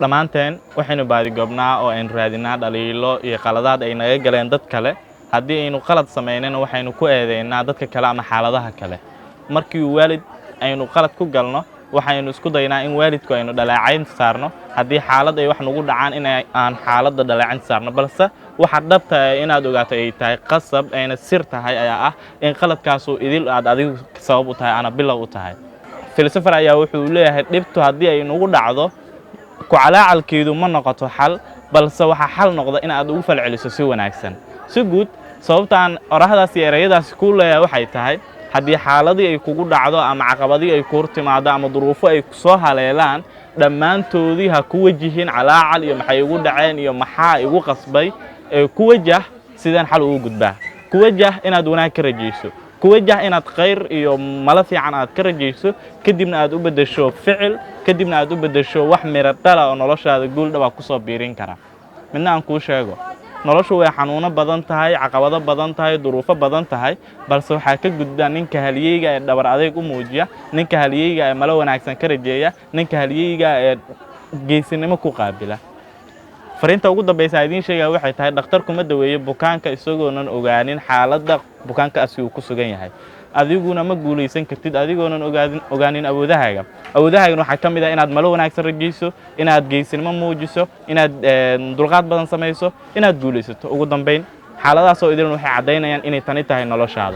dhamaanteen waxaynu baadi goobnaa oo aynu raadinaa dhaliilo iyo qaladaad ay naga galeen dad kale haddii aynu qalad sameynana waxaynu ku eedeynaa dadka kale ama xaaladaha kale markii waalid aynu qalad ku galno waxaynu isku daynaa in waalidku aynu dhaleecayn saarno haddii xaalad ay wax nagu dhacaan in aan xaaladda dhaleecayn saarno balse waxa dhabta ah inaad ogaato ay tahay qasab ayna sir tahay ayaa ah in qaladkaas uu idil aad adigu sabab u tahay ana bilow u tahay filsafar ayaa wuxuu leeyahay dhibtu haddii ay nagu dhacdo ku calaacalkeedu ma noqoto xal balse waxa xal noqda in aad ugu falceliso si wanaagsan si guud sababtaan orahdaas iyo erayadaas ku leeyahay waxay tahay haddii xaaladii ay kugu dhacdo ama caqabadii ay ku hortimaado ama duruufo ay soo haleelaan dhammaantoodii ha ku wajihin calaacal iyo maxay igu dhaceen iyo maxaa igu qasbay ku wajah sidaan xal ugu gudbaa ku wajah inaad wanaag ka rajayso ku wajah inaad khayr iyo mala fiican aad ka rajayso kadibna aad u bedesho ficil kadibna aad u bedesho wax miro dhala oo noloshaada guul dhab ku soo biirin kara midna aan kuu sheego noloshu way xanuuno badan tahay caqabado badan tahay duruufo badan tahay balse waxa ka gudbaa ninka haliyeyga ee dhabar adeeg u muujiya ninka haliyeyga ee malo wanaagsan ka rajeeya ninka haliyeyga ee geesinimo ku qaabila fariinta ugu dambaysa idin sheegay waxay tahay dhakhtarku ma daweeyo bukaanka isagoonan ogaanin xaaladda bukaankaasi uu ku sugan yahay adiguna ma guulaysan kartid adigoonan ogaanin awoodahaaga waxa ka mid ah inaad malo wanaagsan rajayso inaad geesinimo muujiso inaad dulqaad badan samayso inaad guulaysato ugu dambayn xaaladaas oo idin waxay cadeynayaan inay tani tahay noloshaada